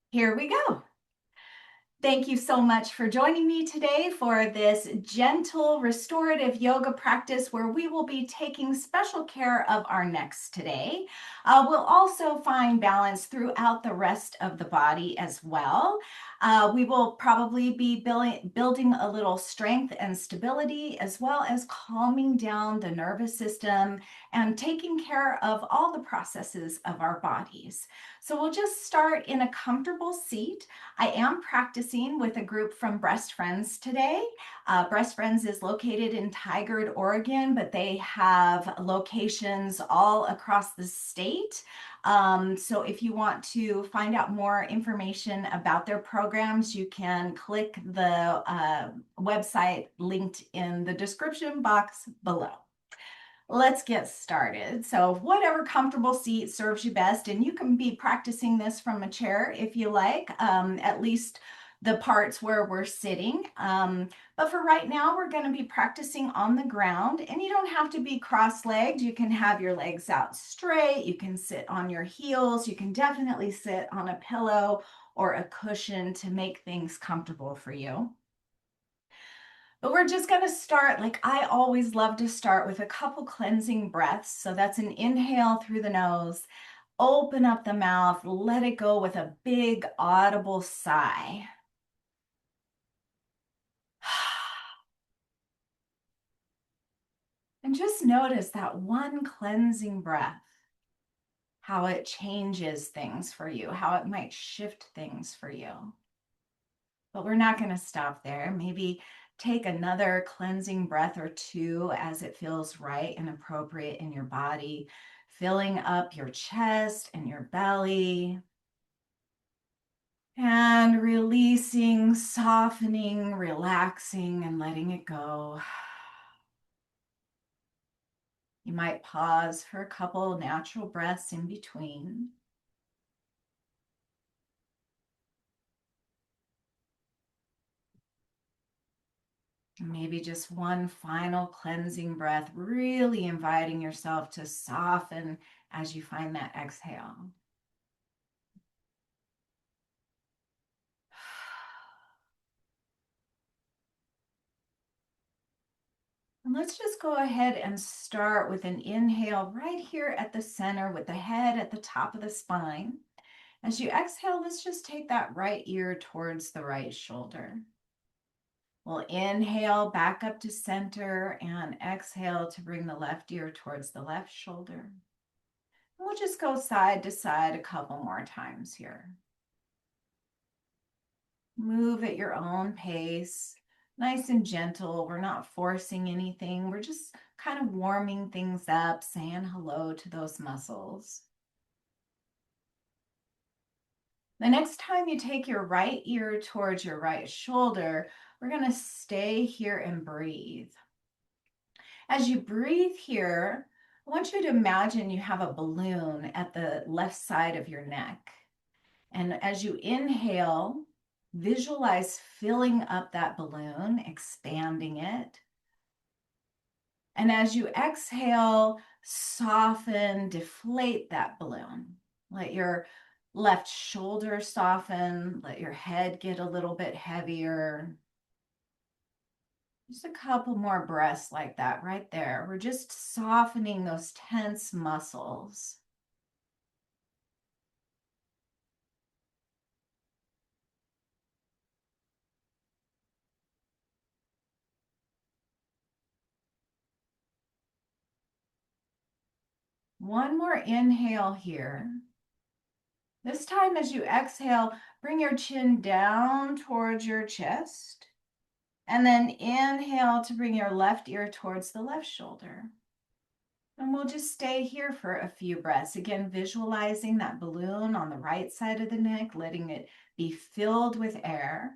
Here we go. Thank you so much for joining me today for this gentle restorative yoga practice where we will be taking special care of our necks today. We'll also find balance throughout the rest of the body as well. We will probably be building a little strength and stability, as well as calming down the nervous system and taking care of all the processes of our bodies. So we'll just start in a comfortable seat. I am practicing with a group from Breastfriends today. Breastfriends is located in Tigard, Oregon, but they have locations all across the state. So if you want to find out more information about their programs, you can click the website linked in the description box below. Let's get started. So whatever comfortable seat serves you best, and you can be practicing this from a chair if you like, at least the parts where we're sitting. But for right now, we're going to be practicing on the ground, and you don't have to be cross-legged. You can have your legs out straight. You can sit on your heels. You can definitely sit on a pillow or a cushion to make things comfortable for you. But we're just going to start, like I always love to start, with a couple cleansing breaths. So that's an inhale through the nose, open up the mouth, let it go with a big audible sigh. And just notice that one cleansing breath, how it changes things for you, how it might shift things for you. But we're not going to stop there. Maybe take another cleansing breath or two as it feels right and appropriate in your body, filling up your chest and your belly. And releasing, softening, relaxing, and letting it go. You might pause for a couple natural breaths in between. Maybe just one final cleansing breath, really inviting yourself to soften as you find that exhale. And let's just go ahead and start with an inhale right here at the center with the head at the top of the spine. As you exhale, let's just take that right ear towards the right shoulder. We'll inhale back up to center and exhale to bring the left ear towards the left shoulder. And we'll just go side to side a couple more times here. Move at your own pace, nice and gentle. We're not forcing anything. We're just kind of warming things up, saying hello to those muscles. The next time you take your right ear towards your right shoulder, we're going to stay here and breathe. As you breathe here, I want you to imagine you have a balloon at the left side of your neck. And as you inhale, visualize filling up that balloon, expanding it. And as you exhale, soften, deflate that balloon. Let your left shoulder soften, let your head get a little bit heavier. Just a couple more breaths like that right there. We're just softening those tense muscles. One more inhale here. This time as you exhale, bring your chin down towards your chest. And then inhale to bring your left ear towards the left shoulder. And we'll just stay here for a few breaths. Again, visualizing that balloon on the right side of the neck, letting it be filled with air.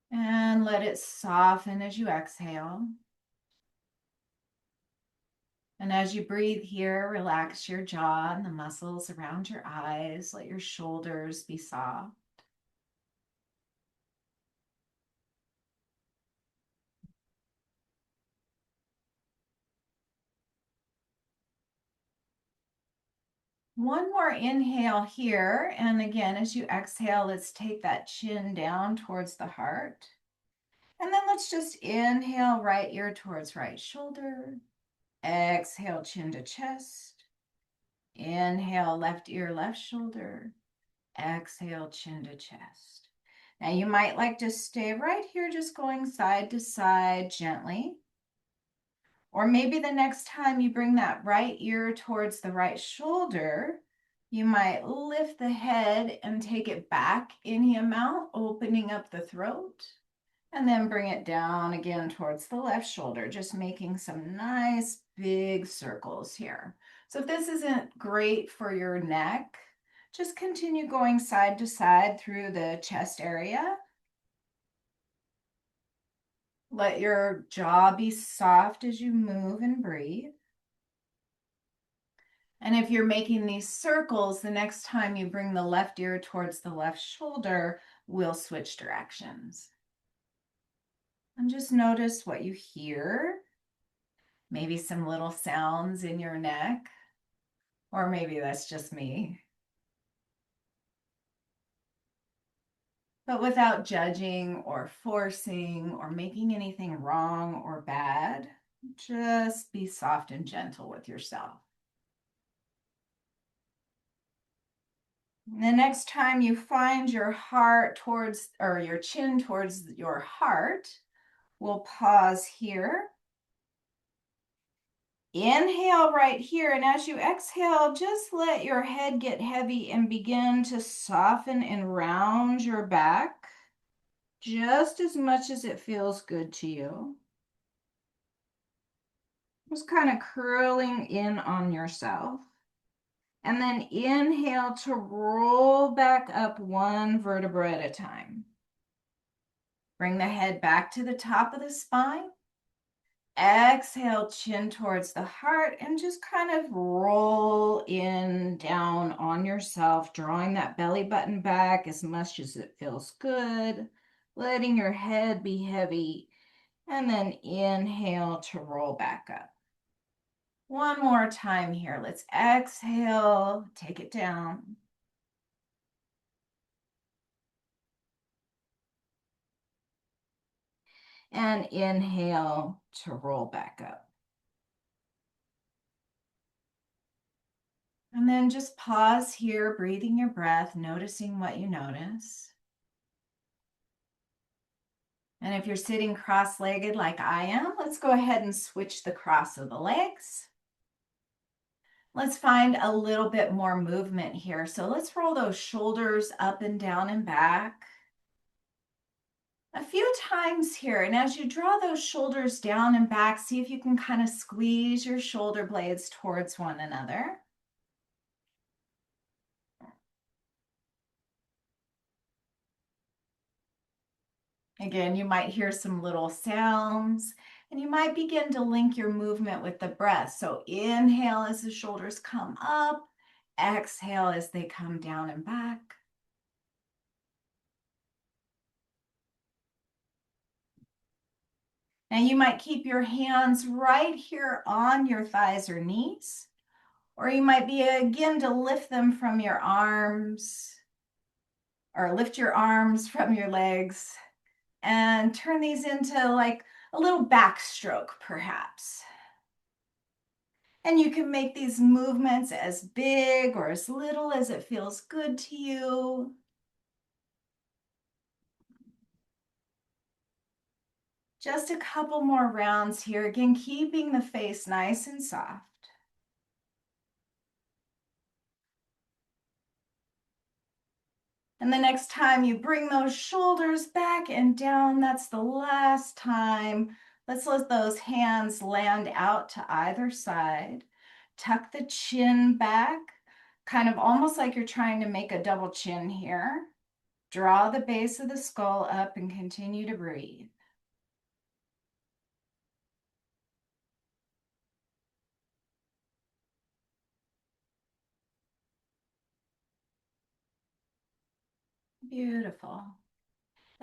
And let it soften as you exhale. And as you breathe here, relax your jaw and the muscles around your eyes. Let your shoulders be soft. One more inhale here. And again, as you exhale, let's take that chin down towards the heart. And then let's just inhale right ear towards right shoulder. Exhale, chin to chest. Inhale, left ear, left shoulder. Exhale, chin to chest. Now you might like to stay right here, just going side to side gently. Or maybe the next time you bring that right ear towards the right shoulder, you might lift the head and take it back any amount, opening up the throat. And then bring it down again towards the left shoulder, just making some nice big circles here. So if this isn't great for your neck, just continue going side to side through the chest area. Let your jaw be soft as you move and breathe. And if you're making these circles, the next time you bring the left ear towards the left shoulder, we'll switch directions. And just notice what you hear. Maybe some little sounds in your neck, or maybe that's just me. But without judging or forcing or making anything wrong or bad, just be soft and gentle with yourself. The next time you find your heart towards, or your chin towards your heart, we'll pause here. Inhale right here, and as you exhale, just let your head get heavy and begin to soften and round your back just as much as it feels good to you. Just kind of curling in on yourself. And then inhale to roll back up one vertebra at a time. Bring the head back to the top of the spine. Exhale, chin towards the heart, and just kind of roll in down on yourself, drawing that belly button back as much as it feels good, letting your head be heavy, and then inhale to roll back up. One more time here. Let's exhale, take it down. And inhale to roll back up. And then just pause here, breathing your breath, noticing what you notice. And if you're sitting cross-legged like I am, let's go ahead and switch the cross of the legs. Let's find a little bit more movement here. So let's roll those shoulders up and down and back a few times here. And as you draw those shoulders down and back, see if you can kind of squeeze your shoulder blades towards one another. Again, you might hear some little sounds, and you might begin to link your movement with the breath. So inhale as the shoulders come up, exhale as they come down and back. Now you might keep your hands right here on your thighs or knees, or you might begin to lift them from your arms, or lift your arms from your legs and turn these into like a little backstroke perhaps. And you can make these movements as big or as little as it feels good to you. Just a couple more rounds here. Again, keeping the face nice and soft. And the next time you bring those shoulders back and down, that's the last time. Let's let those hands land out to either side. Tuck the chin back, kind of almost like you're trying to make a double chin here. Draw the base of the skull up and continue to breathe. Beautiful.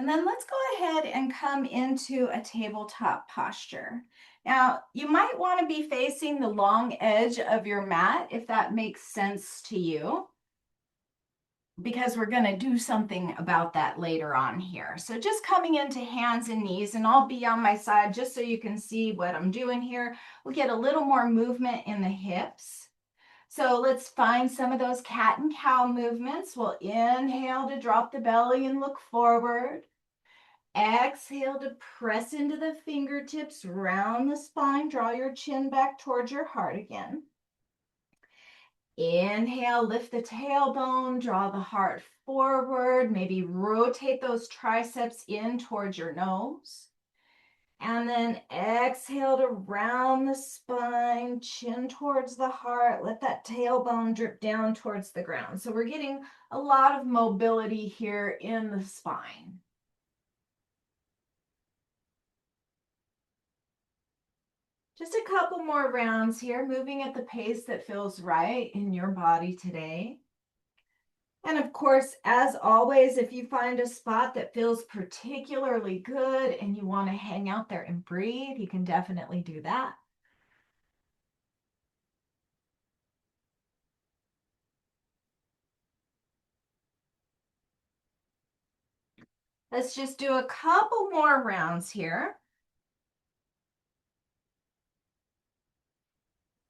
And then let's go ahead and come into a tabletop posture. Now, you might want to be facing the long edge of your mat if that makes sense to you, because we're going to do something about that later on here. So just coming into hands and knees, and I'll be on my side just so you can see what I'm doing here. We'll get a little more movement in the hips. So let's find some of those cat and cow movements. We'll inhale to drop the belly and look forward. Exhale to press into the fingertips, round the spine, draw your chin back towards your heart again. Inhale, lift the tailbone, draw the heart forward, maybe rotate those triceps in towards your nose. And then exhale to round the spine, chin towards the heart, let that tailbone drip down towards the ground. So we're getting a lot of mobility here in the spine. Just a couple more rounds here, moving at the pace that feels right in your body today. And of course, as always, if you find a spot that feels particularly good and you want to hang out there and breathe, you can definitely do that. Let's just do a couple more rounds here.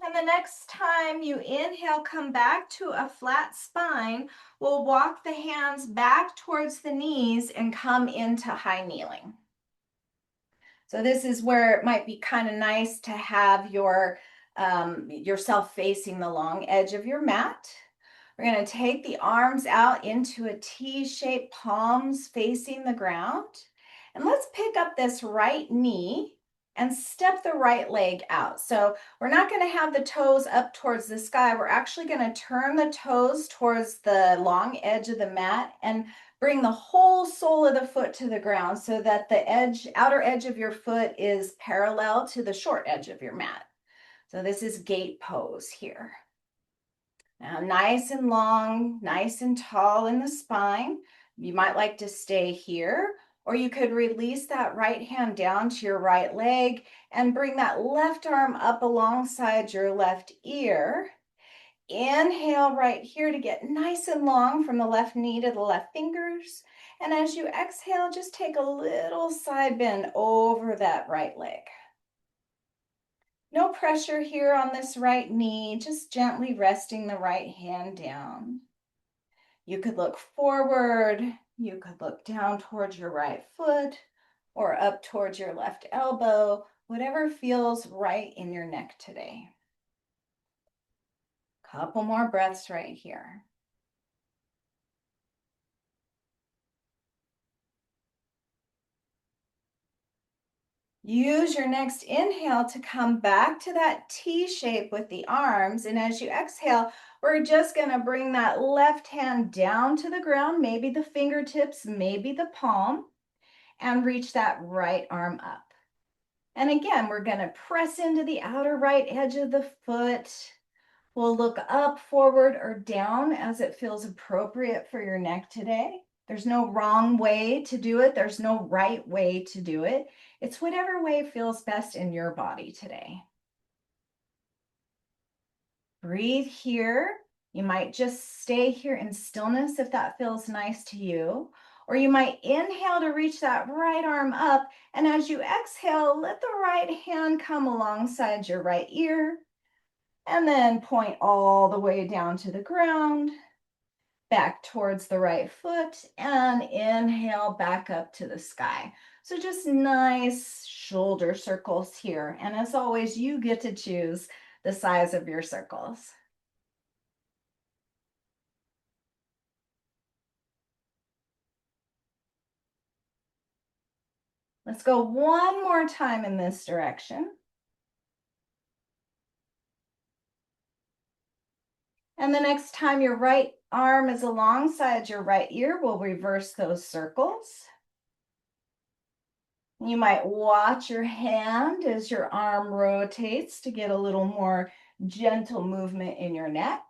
And the next time you inhale, come back to a flat spine. We'll walk the hands back towards the knees and come into high kneeling. So this is where it might be kind of nice to have yourself facing the long edge of your mat. We're going to take the arms out into a T-shaped, palms facing the ground. And let's pick up this right knee and step the right leg out. So we're not going to have the toes up towards the sky. We're actually going to turn the toes towards the long edge of the mat and bring the whole sole of the foot to the ground so that the outer edge of your foot is parallel to the short edge of your mat. So this is gate pose here. Now, nice and long, nice and tall in the spine. You might like to stay here, or you could release that right hand down to your right leg and bring that left arm up alongside your left ear. Inhale right here to get nice and long from the left knee to the left fingers. And as you exhale, just take a little side bend over that right leg. No pressure here on this right knee, just gently resting the right hand down. You could look forward, you could look down towards your right foot or up towards your left elbow, whatever feels right in your neck today. Couple more breaths right here. Use your next inhale to come back to that T shape with the arms. And as you exhale, we're just going to bring that left hand down to the ground, maybe the fingertips, maybe the palm, and reach that right arm up. And again, we're going to press into the outer right edge of the foot. We'll look up, forward, or down as it feels appropriate for your neck today. There's no wrong way to do it. There's no right way to do it. It's whatever way feels best in your body today. Breathe here. You might just stay here in stillness if that feels nice to you. Or you might inhale to reach that right arm up. And as you exhale, let the right hand come alongside your right ear. And then point all the way down to the ground. Back towards the right foot, and inhale back up to the sky. So just nice shoulder circles here. And as always, you get to choose the size of your circles. Let's go one more time in this direction. And the next time your right arm is alongside your right ear, we'll reverse those circles. You might watch your hand as your arm rotates to get a little more gentle movement in your neck.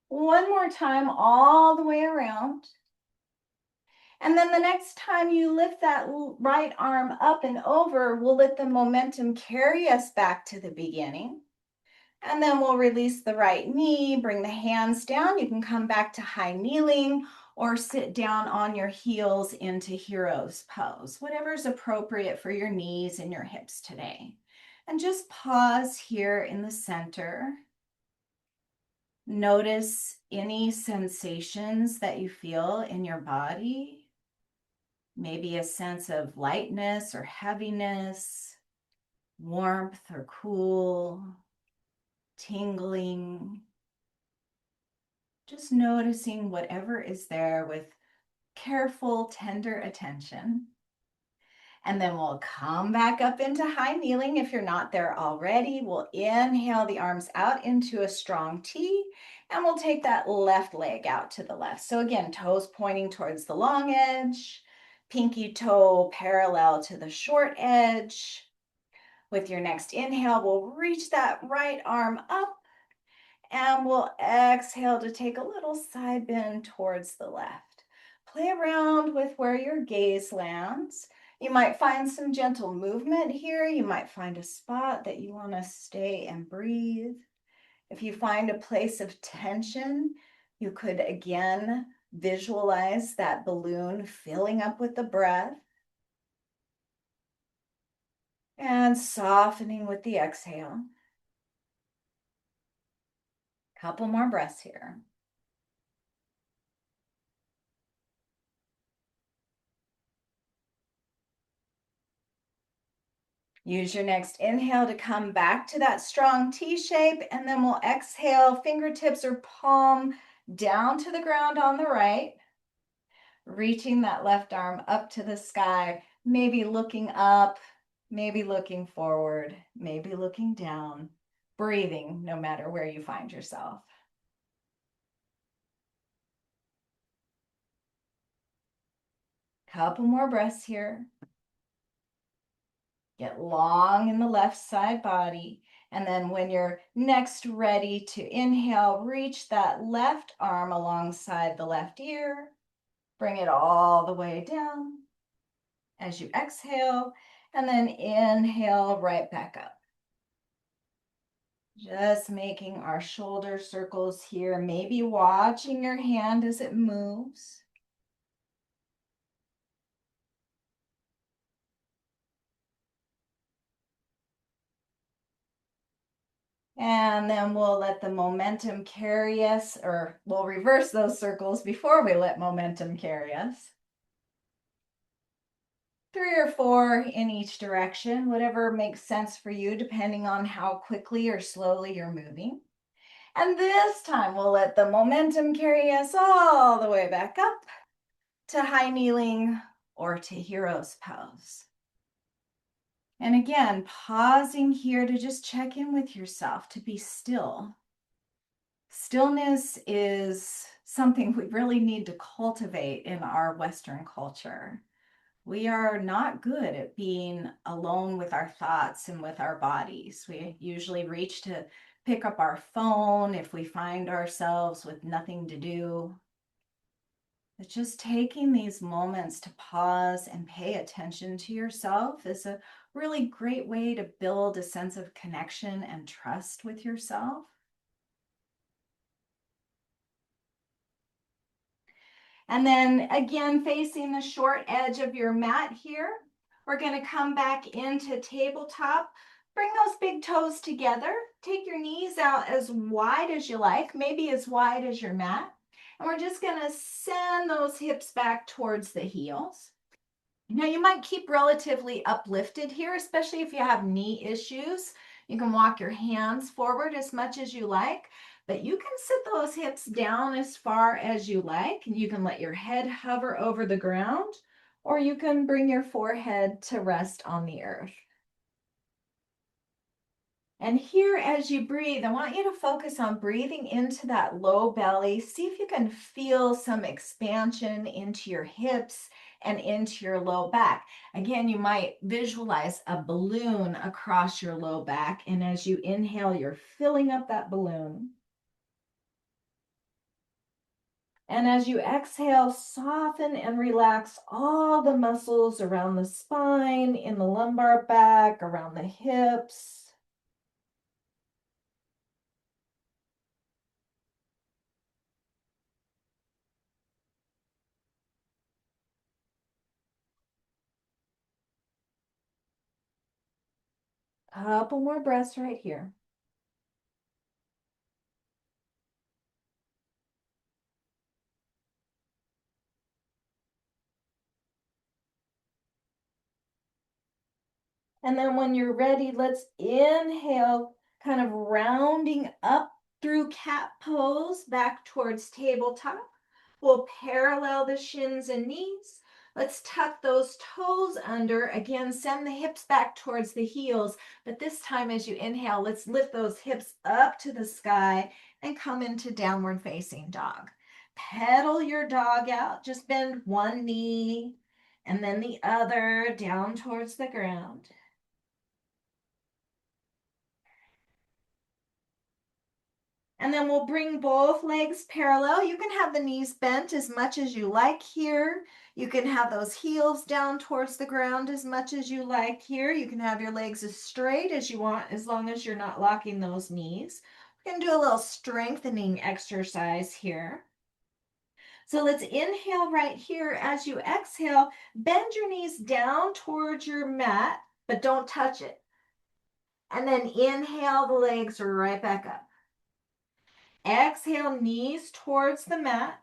One more time, all the way around. And then the next time you lift that right arm up and over, we'll let the momentum carry us back to the beginning. And then we'll release the right knee, bring the hands down. You can come back to high kneeling or sit down on your heels into hero's pose, whatever's appropriate for your knees and your hips today. And just pause here in the center. Notice any sensations that you feel in your body. Maybe a sense of lightness or heaviness, warmth or cool, tingling. Just noticing whatever is there with careful, tender attention. And then we'll come back up into high kneeling. If you're not there already, we'll inhale the arms out into a strong T, and we'll take that left leg out to the left. So again, toes pointing towards the long edge, pinky toe parallel to the short edge. With your next inhale, we'll reach that right arm up, and we'll exhale to take a little side bend towards the left. Play around with where your gaze lands. You might find some gentle movement here. You might find a spot that you want to stay and breathe. If you find a place of tension, you could again visualize that balloon filling up with the breath and softening with the exhale. Couple more breaths here. Use your next inhale to come back to that strong T shape, and then we'll exhale, fingertips or palm down to the ground on the right, reaching that left arm up to the sky, maybe looking up, maybe looking forward, maybe looking down, breathing no matter where you find yourself. Couple more breaths here. Get long in the left side body. And then when you're next ready to inhale, reach that left arm alongside the left ear. Bring it all the way down as you exhale, and then inhale right back up. Just making our shoulder circles here, maybe watching your hand as it moves. And then we'll let the momentum carry us, or we'll reverse those circles before we let momentum carry us. 3 or 4 in each direction, whatever makes sense for you, depending on how quickly or slowly you're moving. And this time we'll let the momentum carry us all the way back up to high kneeling or to hero's pose. And again, pausing here to just check in with yourself, to be still. Stillness is something we really need to cultivate in our Western culture. We are not good at being alone with our thoughts and with our bodies. We usually reach to pick up our phone if we find ourselves with nothing to do. But just taking these moments to pause and pay attention to yourself is a really great way to build a sense of connection and trust with yourself. And then again, facing the short edge of your mat here, we're going to come back into tabletop. Bring those big toes together. Take your knees out as wide as you like, maybe as wide as your mat. And we're just going to send those hips back towards the heels. Now you might keep relatively uplifted here, especially if you have knee issues. You can walk your hands forward as much as you like, but you can sit those hips down as far as you like. You can let your head hover over the ground, or you can bring your forehead to rest on the earth. And here, as you breathe, I want you to focus on breathing into that low belly. See if you can feel some expansion into your hips and into your low back. Again, you might visualize a balloon across your low back. And as you inhale, you're filling up that balloon. And as you exhale, soften and relax all the muscles around the spine, in the lumbar back, around the hips. Couple more breaths right here. And then when you're ready, let's inhale, kind of rounding up through cat pose back towards tabletop. We'll parallel the shins and knees. Let's tuck those toes under. Again, send the hips back towards the heels. But this time as you inhale, let's lift those hips up to the sky and come into downward facing dog. Pedal your dog out. Just bend one knee and then the other down towards the ground. And then we'll bring both legs parallel. You can have the knees bent as much as you like here. You can have those heels down towards the ground as much as you like here. You can have your legs as straight as you want, as long as you're not locking those knees. We're going to do a little strengthening exercise here. So let's inhale right here. As you exhale, bend your knees down towards your mat, but don't touch it. And then inhale the legs right back up. Exhale, knees towards the mat.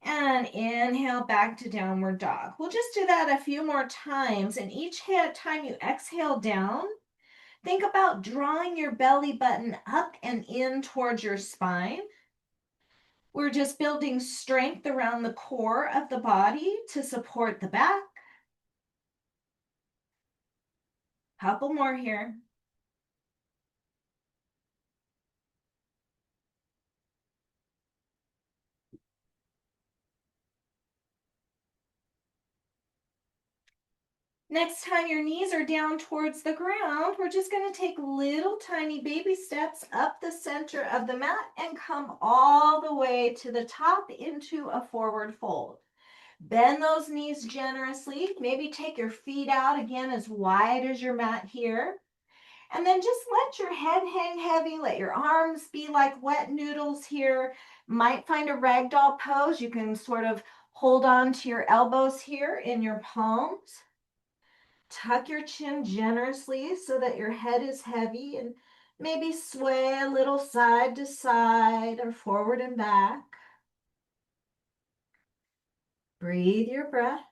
And inhale back to downward dog. We'll just do that a few more times. And each time you exhale down, think about drawing your belly button up and in towards your spine. We're just building strength around the core of the body to support the back. Couple more here. Next time your knees are down towards the ground, we're just going to take little tiny baby steps up the center of the mat and come all the way to the top into a forward fold. Bend those knees generously. Maybe take your feet out again as wide as your mat here. And then just let your head hang heavy. Let your arms be like wet noodles here. Might find a ragdoll pose. You can sort of hold on to your elbows here in your palms. Tuck your chin generously so that your head is heavy, and maybe sway a little side to side or forward and back. Breathe your breath.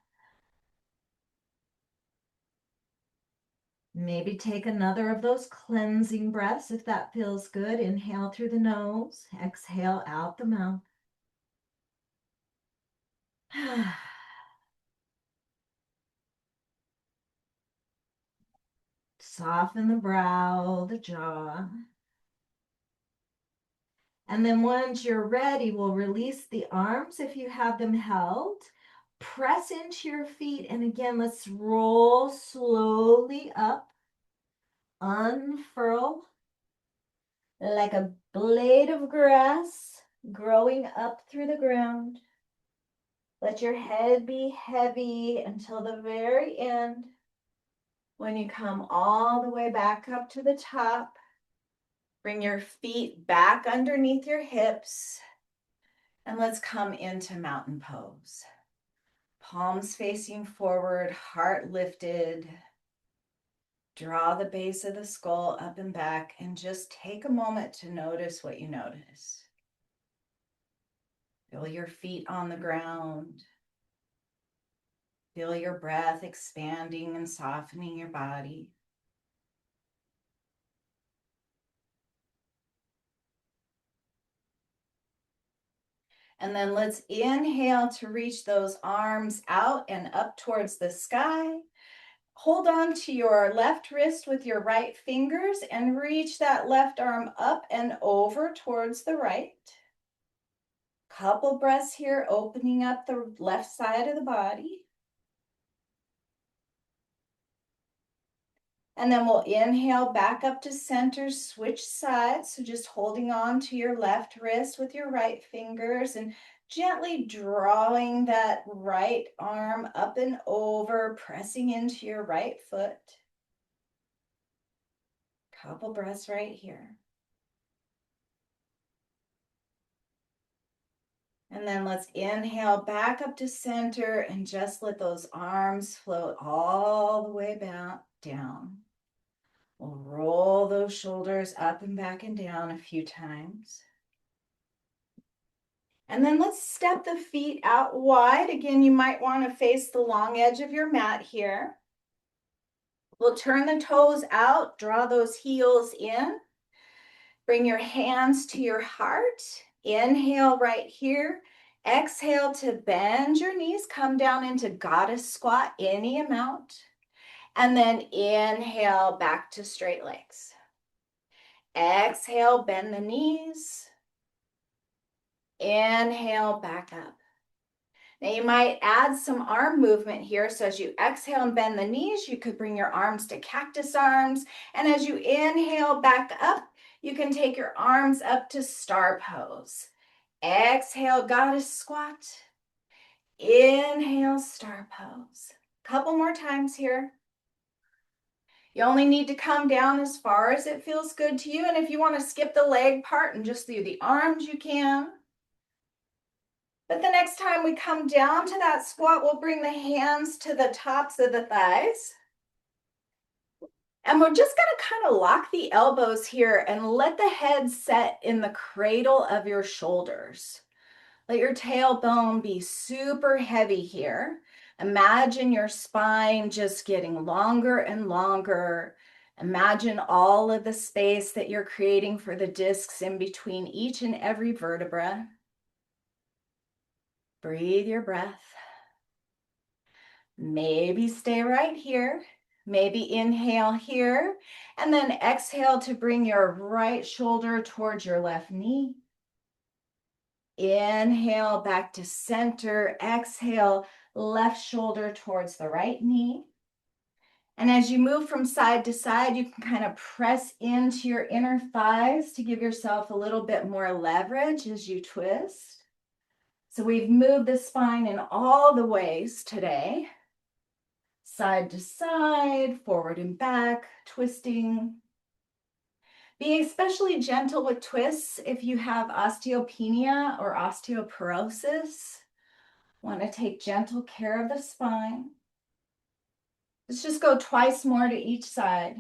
Maybe take another of those cleansing breaths if that feels good. Inhale through the nose, exhale out the mouth. Soften the brow, the jaw. And then once you're ready, we'll release the arms if you have them held. Press into your feet. And again, let's roll slowly up. Unfurl like a blade of grass growing up through the ground. Let your head be heavy until the very end. When you come all the way back up to the top, bring your feet back underneath your hips. And let's come into mountain pose. Palms facing forward, heart lifted. Draw the base of the skull up and back, and just take a moment to notice what you notice. Feel your feet on the ground. Feel your breath expanding and softening your body. And then let's inhale to reach those arms out and up towards the sky. Hold on to your left wrist with your right fingers and reach that left arm up and over towards the right. Couple breaths here, opening up the left side of the body. And then we'll inhale back up to center, switch sides. So just holding on to your left wrist with your right fingers and gently drawing that right arm up and over, pressing into your right foot. Couple breaths right here. And then let's inhale back up to center and just let those arms float all the way back down. We'll roll those shoulders up and back and down a few times. And then let's step the feet out wide. Again, you might want to face the long edge of your mat here. We'll turn the toes out, draw those heels in. Bring your hands to your heart. Inhale right here. Exhale to bend your knees. Come down into goddess squat, any amount. And then inhale back to straight legs. Exhale, bend the knees. Inhale back up. Now you might add some arm movement here. So as you exhale and bend the knees, you could bring your arms to cactus arms. And as you inhale back up, you can take your arms up to star pose. Exhale, goddess squat. Inhale, star pose. Couple more times here. You only need to come down as far as it feels good to you. And if you want to skip the leg part and just do the arms, you can. But the next time we come down to that squat, we'll bring the hands to the tops of the thighs. And we're just going to kind of lock the elbows here and let the head set in the cradle of your shoulders. Let your tailbone be super heavy here. Imagine your spine just getting longer and longer. Imagine all of the space that you're creating for the discs in between each and every vertebra. Breathe your breath. Maybe stay right here. Maybe inhale here, and then exhale to bring your right shoulder towards your left knee. Inhale back to center. Exhale, left shoulder towards the right knee. And as you move from side to side, you can kind of press into your inner thighs to give yourself a little bit more leverage as you twist. So we've moved the spine in all the ways today. Side to side, forward and back, twisting. Be especially gentle with twists if you have osteopenia or osteoporosis. Want to take gentle care of the spine. Let's just go twice more to each side.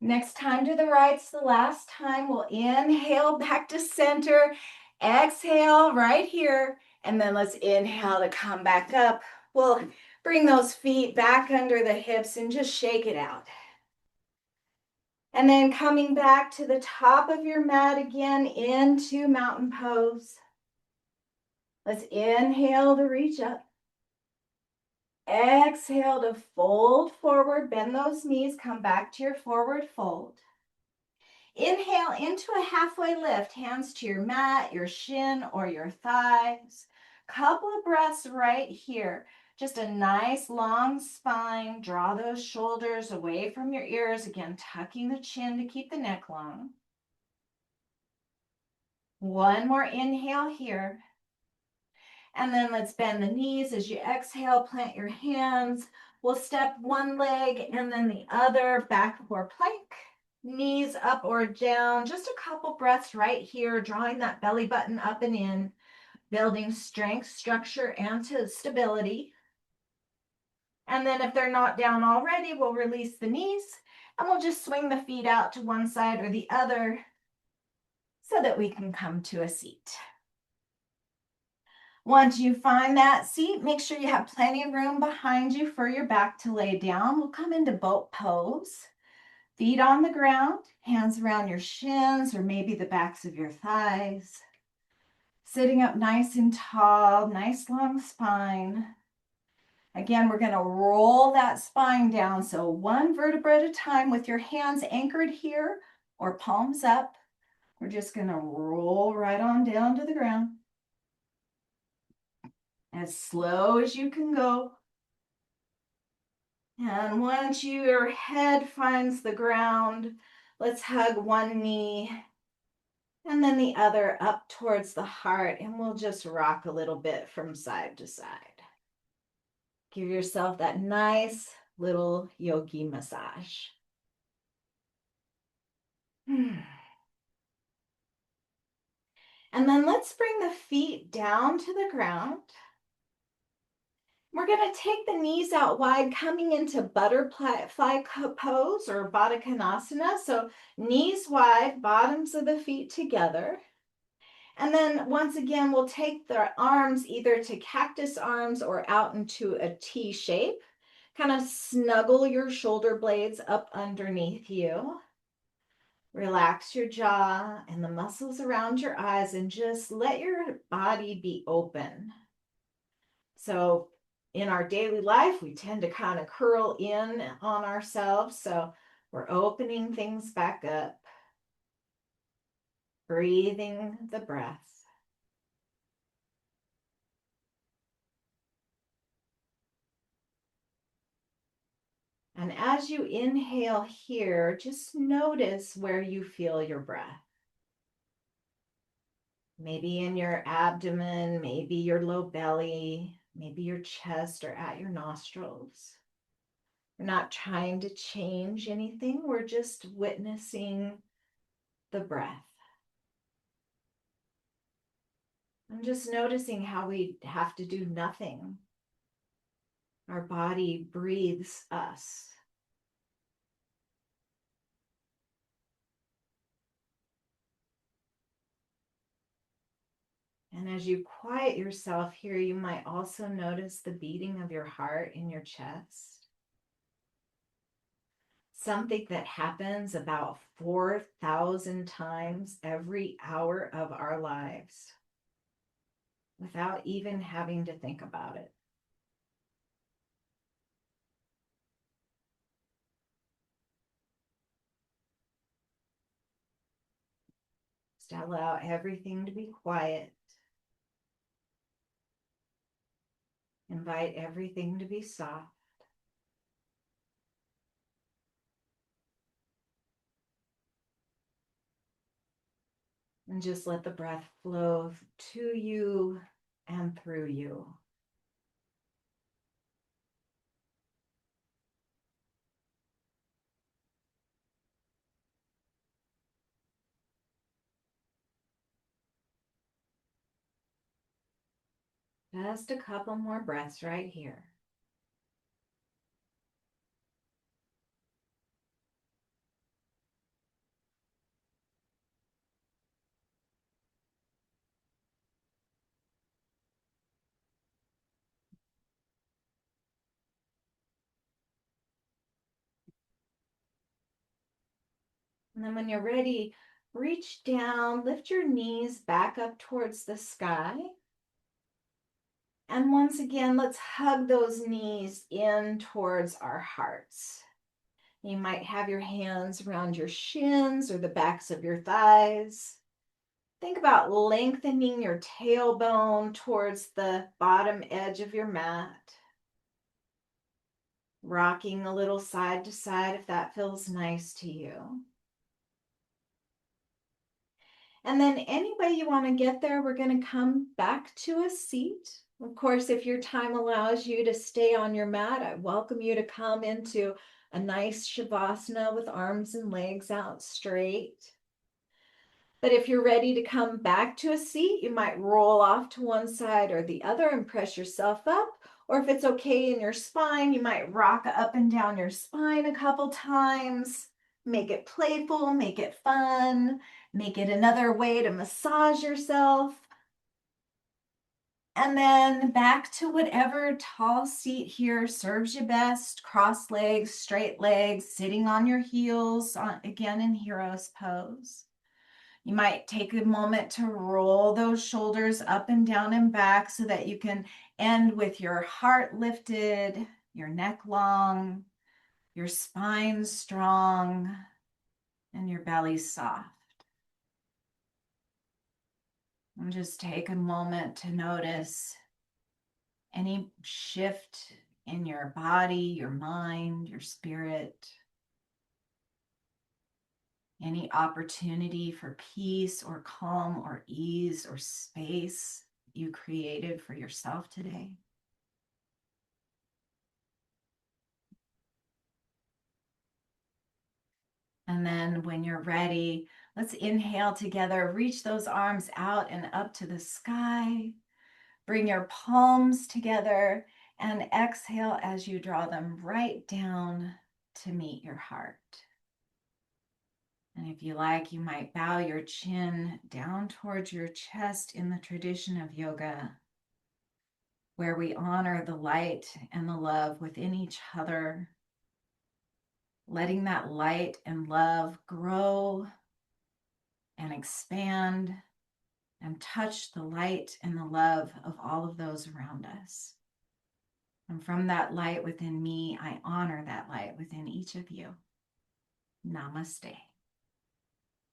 Next time to the right, it's the last time. We'll inhale back to center. Exhale right here. And then let's inhale to come back up. We'll bring those feet back under the hips and just shake it out. And then coming back to the top of your mat again into mountain pose. Let's inhale to reach up. Exhale to fold forward, bend those knees, come back to your forward fold. Inhale into a halfway lift, hands to your mat, your shin, or your thighs. Couple of breaths right here. Just a nice long spine. Draw those shoulders away from your ears. Again, tucking the chin to keep the neck long. One more inhale here. And then let's bend the knees as you exhale, plant your hands. We'll step one leg and then the other back for plank. Knees up or down, just a couple breaths right here, drawing that belly button up and in, building strength, structure, and stability. And then if they're not down already, we'll release the knees and we'll just swing the feet out to one side or the other so that we can come to a seat. Once you find that seat, make sure you have plenty of room behind you for your back to lay down. We'll come into boat pose. Feet on the ground, hands around your shins or maybe the backs of your thighs. Sitting up nice and tall, nice long spine. Again, we're going to roll that spine down. So one vertebra at a time with your hands anchored here or palms up, We're just going to roll right on down to the ground. As slow as you can go. And once your head finds the ground, let's hug one knee and then the other up towards the heart, and we'll just rock a little bit from side to side. Give yourself that nice little yogi massage. And then let's bring the feet down to the ground. We're going to take the knees out wide, coming into butterfly pose or Baddha Konasana. So knees wide, bottoms of the feet together. And then once again, we'll take the arms either to cactus arms or out into a T shape. Kind of snuggle your shoulder blades up underneath you. Relax your jaw and the muscles around your eyes and just let your body be open. So in our daily life, we tend to kind of curl in on ourselves. So we're opening things back up, breathing the breath. And as you inhale here, just notice where you feel your breath. Maybe in your abdomen, maybe your low belly, maybe your chest or at your nostrils. We're not trying to change anything. We're just witnessing the breath. I'm just noticing how we have to do nothing. Our body breathes us. And as you quiet yourself here, you might also notice the beating of your heart in your chest. Something that happens about 4,000 times every hour of our lives without even having to think about it. Just allow everything to be quiet. Invite everything to be soft. And just let the breath flow to you and through you. Just a couple more breaths right here. And then when you're ready, reach down, lift your knees back up towards the sky. And once again, let's hug those knees in towards our hearts. You might have your hands around your shins or the backs of your thighs. Think about lengthening your tailbone towards the bottom edge of your mat. Rocking a little side to side if that feels nice to you. And then any way you want to get there, we're going to come back to a seat. Of course, if your time allows you to stay on your mat, I welcome you to come into a nice shavasana with arms and legs out straight. But if you're ready to come back to a seat, you might roll off to one side or the other and press yourself up. Or if it's okay in your spine, you might rock up and down your spine a couple times. Make it playful, make it fun, make it another way to massage yourself. And then back to whatever tall seat here serves you best. Cross legs, straight legs, sitting on your heels, again in hero's pose. You might take a moment to roll those shoulders up and down and back so that you can end with your heart lifted, your neck long, your spine strong, and your belly soft. And just take a moment to notice any shift in your body, your mind, your spirit, any opportunity for peace or calm or ease or space you created for yourself today. And then when you're ready, let's inhale together, reach those arms out and up to the sky. Bring your palms together and exhale as you draw them right down to meet your heart. And if you like, you might bow your chin down towards your chest in the tradition of yoga, where we honor the light and the love within each other, letting that light and love grow and expand and touch the light and the love of all of those around us. And from that light within me, I honor that light within each of you. Namaste.